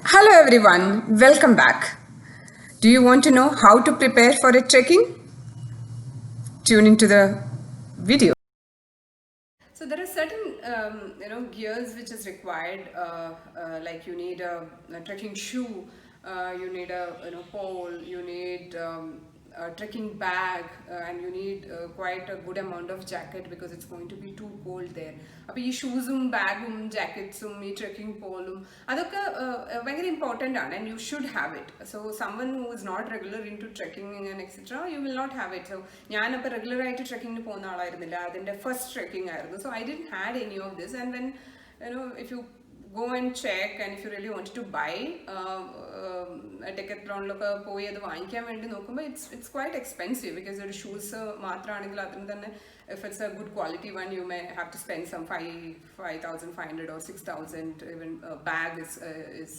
Hello everyone, welcome back. Do you want to know how to prepare for a trekking? Tune into the video. So there are certain gears which is required, like you need a trekking shoe, you need a pole, you need a trekking bag, and you need quite a good amount of jacket because it's going to be too cold there. അപ്പോൾ ഈ ഷൂസും ബാഗും ജാക്കറ്റ്സും ഈ trekking പോലും അതൊക്കെ ഭയങ്കര important ആണ് and you should have it. So someone who is not regular in to trekking and etcetera you will not have it. So ഞാനപ്പോൾ റെഗുലറായിട്ട് ട്രെക്കിങ്ങിന് പോകുന്ന ആളായിരുന്നില്ല, അതിൻ്റെ ഫസ്റ്റ് ട്രെക്കിംഗ് ആയിരുന്നു. So I didn't had any of this and when if you go and check and if you really wanted to buy ടെക്കത്ലോണിലൊക്കെ പോയി അത് വാങ്ങിക്കാൻ വേണ്ടി നോക്കുമ്പോൾ it's quite expensive because ഒരു ഷൂസ് മാത്രമാണെങ്കിൽ അതിന് തന്നെ if it's a good quality one you may have to spend some 5,500 or 6,000. Even a bag is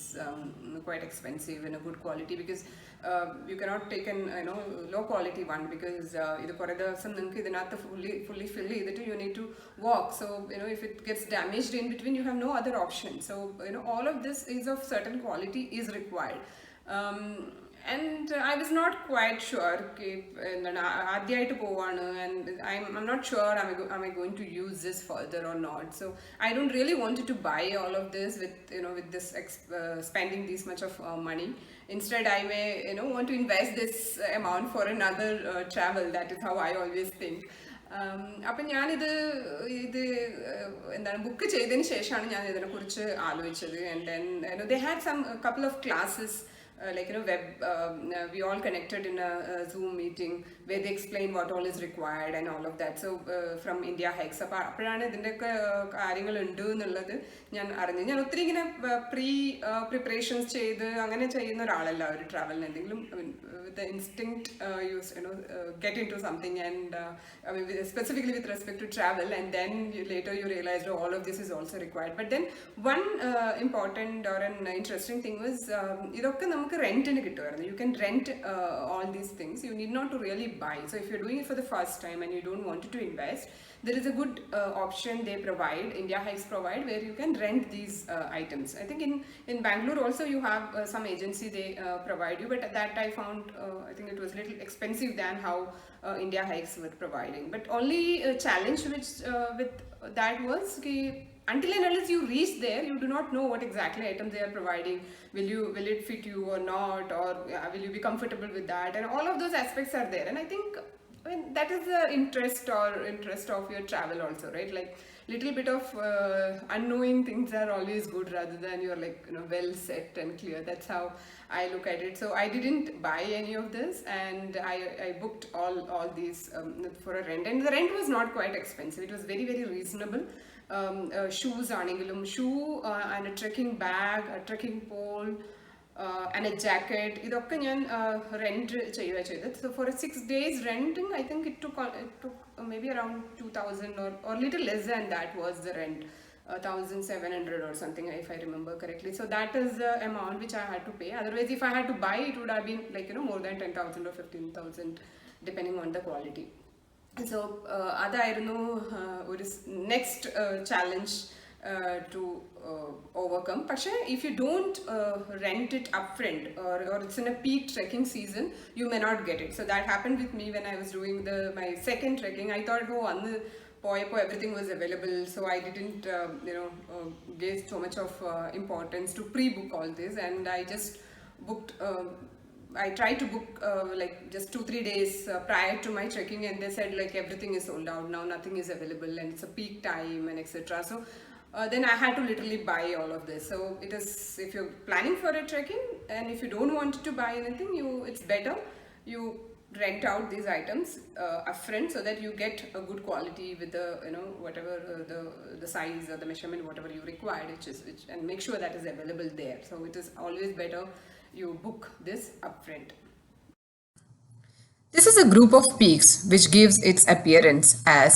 quite expensive in a good quality because you cannot take an low quality one because ഇത് കുറേ ദിവസം നിങ്ങൾക്ക് ഇതിനകത്ത് fully fill ചെയ്തിട്ട് you need to walk. So if it gets damaged in between you have no other option. So all of this is of certain quality is required. And I was not quite sure ആദ്യമായിട്ട് പോവാണ് and I'm not sure am I going to use this further or not. So I don't really wanted to buy all of this with with this spending this much of money. Instead I may want to invest this amount for another travel. That is how I always think. അപ്പം ഞാനിത് എന്താണ് book ചെയ്തതിന് ശേഷമാണ് ഞാൻ ഇതിനെക്കുറിച്ച് ആലോചിച്ചത്. And then they had some couple of classes like web we all connected in a Zoom meeting where they explain what all is required and all of that. So from India Hikes അപ്പോൾ അപ്പോഴാണ് ഇതിൻ്റെയൊക്കെ കാര്യങ്ങളുണ്ട് എന്നുള്ളത് ഞാൻ അറിഞ്ഞത്. ഞാൻ ഒത്തിരി ഇങ്ങനെ പ്രിപ്പറേഷൻസ് ചെയ്ത് അങ്ങനെ ചെയ്യുന്ന ഒരാളല്ല ഒരു ട്രാവലിന്. എന്തെങ്കിലും the instinct you get into something and specifically with respect to travel, and then later you realize all of this is also required. But then one important or an interesting thing was idokke namukku rent nu kittuvarunnu. You can rent all these things. You need not to really buy. So if you're doing it for the first time and you don't want to invest, there is a good option they provide, India Hikes provide, where you can rent these items. I think in Bangalore also you have some agency they provide you, but that I found I think it was a little expensive than how India Hikes were providing. But only challenge which with that was until and unless you reach there, you do not know what exactly items they are providing. Will it fit you or not, or will you be comfortable with that, and all of those aspects are there. And I think that is the interest of your travel also, right? Like little bit of unknowing things are always good rather than you're like well set and clear. That's how I look at it. So I didn't buy any of this, and I booked all these for a rent, and the rent was not quite expensive. It was very very reasonable. Shoes ആണെങ്കിലും and a trekking bag, a trekking pole, and a jacket, ഇതൊക്കെ ഞാൻ rent ചെയ്യുക ചെയ്തത്. So for a 6 days renting, I think it took maybe around 2,000 or little less than that was the rent, 1,700 or something if I remember correctly. So that is the amount which I had to pay. Otherwise if I had to buy, it would have been like more than 10,000 or 15,000 depending on the quality. So അതായിരുന്നു ഒരു next challenge to overcome. പക്ഷേ if you don't rent it upfront or it's in a peak trekking season, you may not get it. So that happened with me when I was doing my second trekking. I thought അന്ന് പോയപ്പോൾ everything was available, so I didn't give so much of importance to pre-book all this, and I just booked I tried to book like just 2-3 days prior to my trekking, and they said like everything is sold out now, nothing is available, and it's a peak time and etc. So then I had to literally buy all of this. So it is, if you're planning for a trekking and if you don't want to buy anything, it's better you rent out these items upfront so that you get a good quality with the whatever the size or the measurement whatever you require, and make sure that is available there. So it is always better you book this upfront. This is a group of peaks which gives its appearance as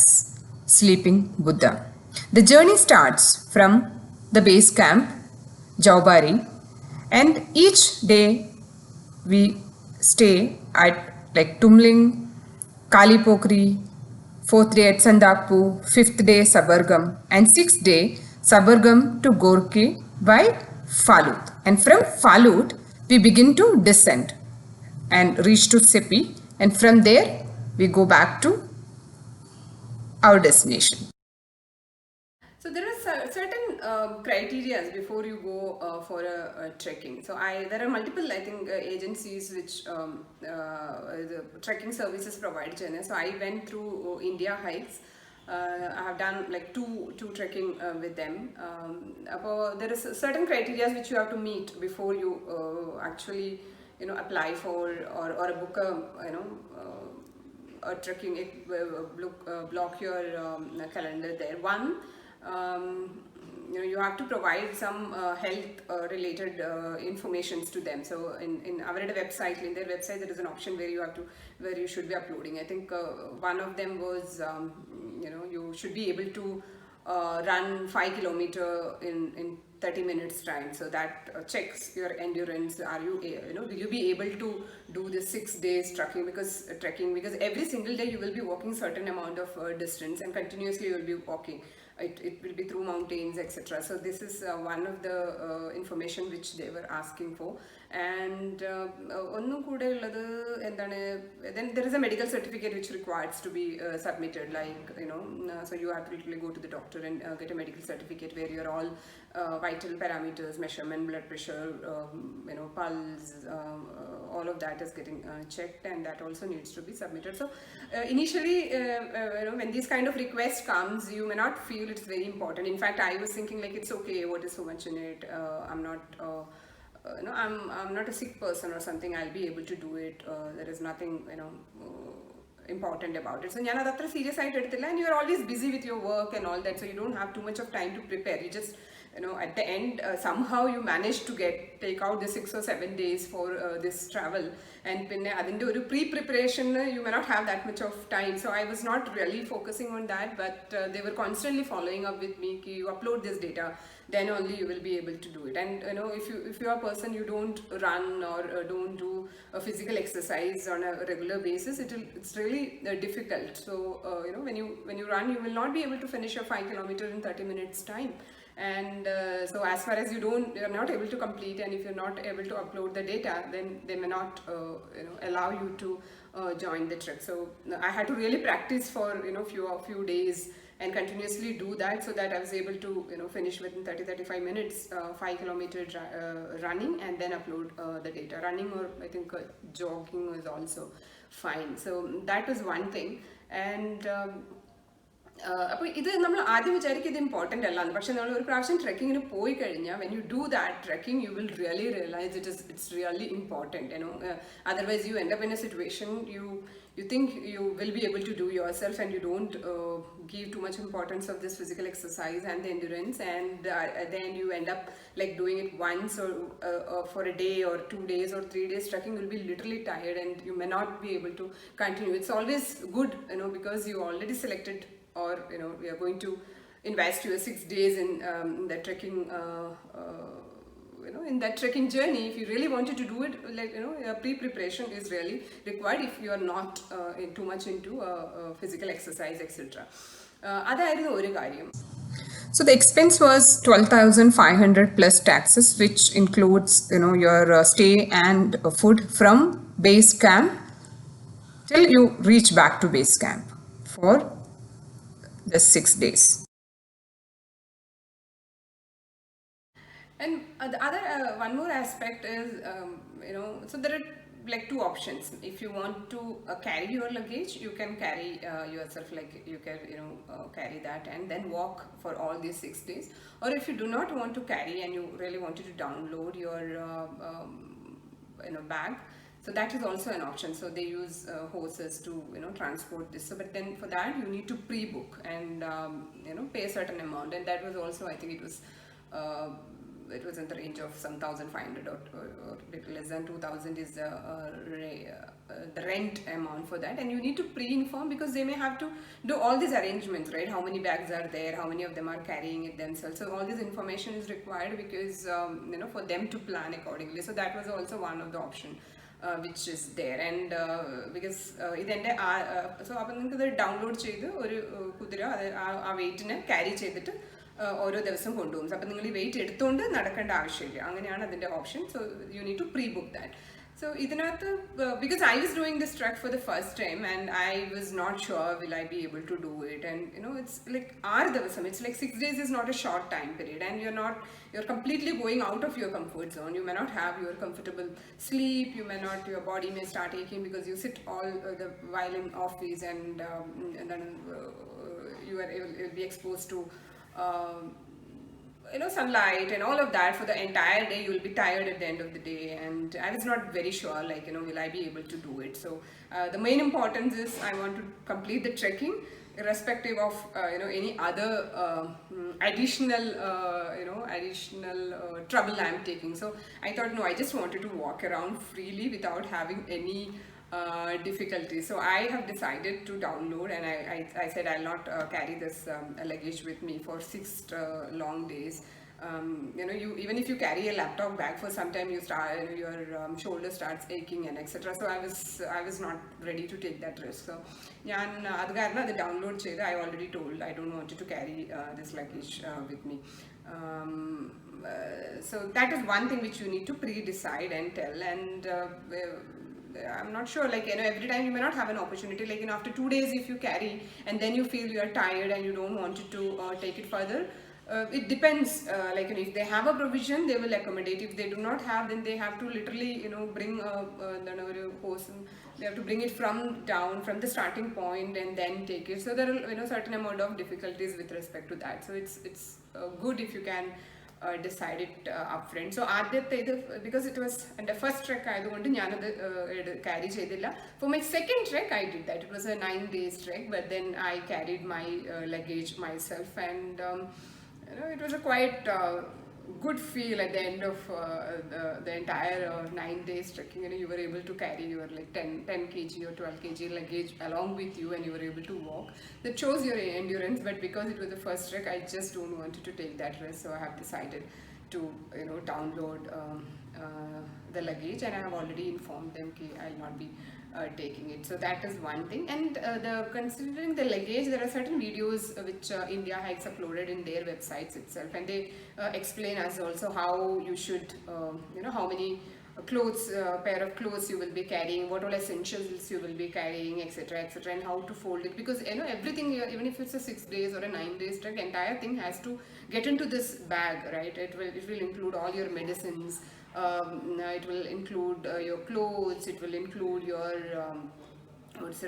Sleeping Buddha. The journey starts from the base camp, Jaubari, and each day we stay at like Tumling, Kalipokri, 4th day at Sandakpu, 5th day Sabargam, and 6th day Sabargam to Gorki by Falud. And from Falud, we begin to descend and reach to Sippy. And from there, we go back to our destination. So there are certain criteria before you go for a trekking. So there are multiple, I think, agencies which the trekking services provide. So I went through India Hikes. I have done like two trekking with them. There is certain criteria which you have to meet before you actually apply for or book a trekking. Block your calendar there. One, you have to provide some health related informations to them. So in our website, in their website, there is an option where you should be uploading. I think one of them was you should be able to run 5 kilometer in 30 minutes time. So that checks your endurance. Will you be able to do this 6 days trekking? Because every single day you will be walking certain amount of distance, and continuously you will be walking. It will be through mountains, etc. So this is one of the information which they were asking for. And then there is a medical certificate which requires to be submitted, so you have to literally go to the doctor and get a medical certificate where your all vital parameters, measurement, blood pressure, pulse, all of that is getting checked, and that also needs to be submitted. So initially, when this kind of request comes, you may not feel it's very important. In fact, I was thinking like, it's okay, what is so much in it? I'm not a sick person or something. I'll be able to do it. There is nothing important about it. So ഞാൻ അതത്ര serious ആയിട്ട് എടുത്തില്ല, and you are always busy with your work and all that, so you don't have too much of time to prepare. You just at the end somehow you manage to take out the 6 or 7 days for this travel, and പിന്നെ അതിൻ്റെ ഒരു pre-preparation you may not have that much of time. So I was not really focusing on that, but they were constantly following up with me, you upload this data, then only you will be able to do it. And if you are a person, you don't run or don't do a physical exercise on a regular basis, it's really difficult. So when you run, you will not be able to finish your 5 kilometer in 30 minutes time. And so as far as you're not able to complete, and if you're not able to upload the data, then they may not allow you to join the trek. So I had to really practice for few days and continuously do that, so that I was able to finish within 30-35 minutes 5 kilometer running, and then upload the data. Running, or I think jogging is also fine. So that was one thing. And അപ്പോൾ ഇത് നമ്മൾ ആദ്യം വിചാരിക്കും ഇത് important അല്ലാന്ന്, പക്ഷെ നമ്മൾ ഒരു പ്രാവശ്യം ട്രെക്കിങ്ങിന് പോയി കഴിഞ്ഞാൽ when you do that trekking you will really realise it's really important. Otherwise you end up in a situation you think you will be able to do yourself, and you don't give too much importance of this physical exercise and the endurance, and then you end up like doing it once or for a day or 2 days or 3 days. Trekking will be literally tired, and you may not be able to continue. It's always good because you already selected, or we are going to invest your 6 days in the trekking in that trekking journey. If you really wanted to do it, like pre-preparation is really required if you are not too much into physical exercise, etc. അതായിരുന്നു ഒരു കാര്യം. So the expense was 12,500 plus taxes, which includes your stay and food from base camp till you reach back to base camp for the 6 days. And the other one more aspect is so there are like two options. If you want to carry your luggage, you can carry yourself, like you can carry that and then walk for all these 6 days. Or if you do not want to carry and you really wanted to download your bag, so that is also an option. So they use horses to transport this. So but then for that you need to pre-book and pay a certain amount, and that was also, I think it was in the range of some 1,500 or a bit less than 2,000 is the rent amount for that. And you need to pre-inform, because they may have to do all these arrangements, right? How many bags are there, how many of them are carrying it themselves. So all this information is required, because for them to plan accordingly. So that was also one of the option which is there. And because ഇതെൻ്റെ so അപ്പം നിങ്ങൾക്ക് ഇത് download ചെയ്ത് ഒരു കുതിര ആ വെയിറ്റിനെ carry ചെയ്തിട്ട് ഓരോ ദിവസം കൊണ്ടുപോകും. അപ്പോൾ നിങ്ങൾ ഈ വെയിറ്റ് എടുത്തുകൊണ്ട് നടക്കേണ്ട ആവശ്യമില്ല. അങ്ങനെയാണ് അതിൻ്റെ option. So you need to pre book that. So ഇതിനകത്ത് because I was doing this trek for the first time and I was not sure will I be able to do it, and it's like 6 ദിവസം, it's like 6 days is not a short time period, and you're completely going out of your comfort zone. You may not have your comfortable sleep, your body may start aching because you sit all the while in office, and then you will be exposed to sunlight and all of that for the entire day. You will be tired at the end of the day, and I was not very sure will I be able to do it. So the main importance is I want to complete the trekking irrespective of any other additional trouble I am taking. So I thought, no, I just wanted to walk around freely without having any difficulty. So I have decided to download, and I said I'll not carry this luggage with me for 6 long days. Even if you carry a laptop bag for some time, you start your shoulder starts aching and etc. So I was not ready to take that risk. So adu karana adu download cheythu. I already told I don't want to carry this luggage with me. So that is one thing which you need to pre-decide and tell, and I'm not sure, every time you may not have an opportunity, after 2 days if you carry and then you feel you are tired and you don't want to take it further. It depends, if they have a provision, they will accommodate. If they do not have, then they have to literally bring a person, they have to bring it from the starting point and then take it. So there are certain amount of difficulties with respect to that. So it's good if you can decide it upfront. So because it was the first trek, I don't carry cheyidilla. For my second trek, I did that. It was a 9 days trek, but then I carried my luggage myself, and it was a quite good feel at the end of the entire 9 days trekking. You were able to carry your 10 kg or 12 kg luggage along with you, and you were able to walk. That shows your endurance. But because it was the first trek, I just don't want to take that risk. So I have decided to download the luggage, and I have already informed them that I'll not be taking it. So that is one thing. And considering the luggage, there are certain videos which India Hikes uploaded in their websites itself, and they explain us also how you should how many pair of clothes you will be carrying, what all essentials you will be carrying, etc., and how to fold it, because everything, even if it's a 6 days or a 9 days trek, entire thing has to get into this bag, right? It will include all your medicines, it will include your clothes, it will include your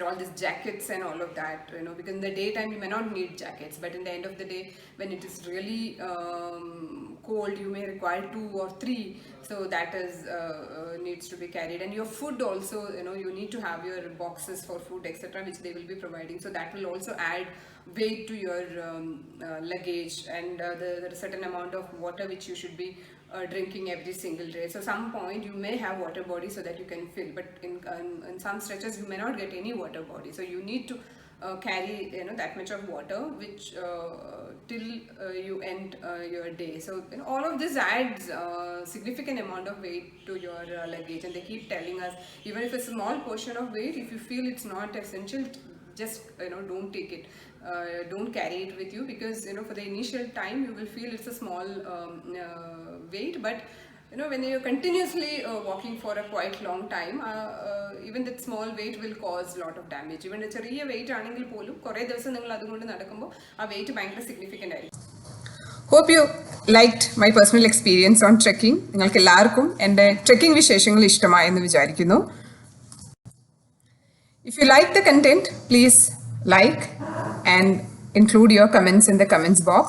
all these jackets and all of that, because in the daytime you may not need jackets, but in the end of the day, when it is really cold, you may require 2 or 3. So that is needs to be carried. And your food also, you need to have your boxes for food, etc., which they will be providing. So that will also add weight to your luggage. And there is a certain amount of water which you should be drinking every single day. So some point you may have water body so that you can fill, but in some stretches you may not get any water body. So you need to carry that much of water, which till you end your day. So all of this adds significant amount of weight to your luggage, and they keep telling us, even if a small portion of weight, if you feel it's not essential, just don't take it, don't carry it with you, because for the initial time you will feel it's a small weight, but when you're continuously walking for a quite long time, even that small weight will cause a lot of damage. Even a ചെറിയ weight ആണെങ്കിൽ പോലും കുറേ ദിവസം നിങ്ങൾ അതുകൊണ്ട് നടക്കുമ്പോൾ ആ weight ഭയങ്കര significant ആയിരിക്കും. Hope you liked my personal experience on trekking. നിങ്ങൾക്ക് എല്ലാവർക്കും എൻ്റെ trekking വിശേഷങ്ങൾ ഇഷ്ടമായെന്ന് വിചാരിക്കുന്നു. If you like the content, please like and include your comments in the comments box.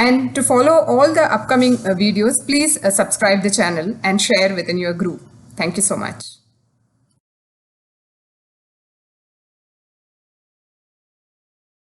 And to follow all the upcoming videos, please subscribe the channel and share within your group. Thank you so much.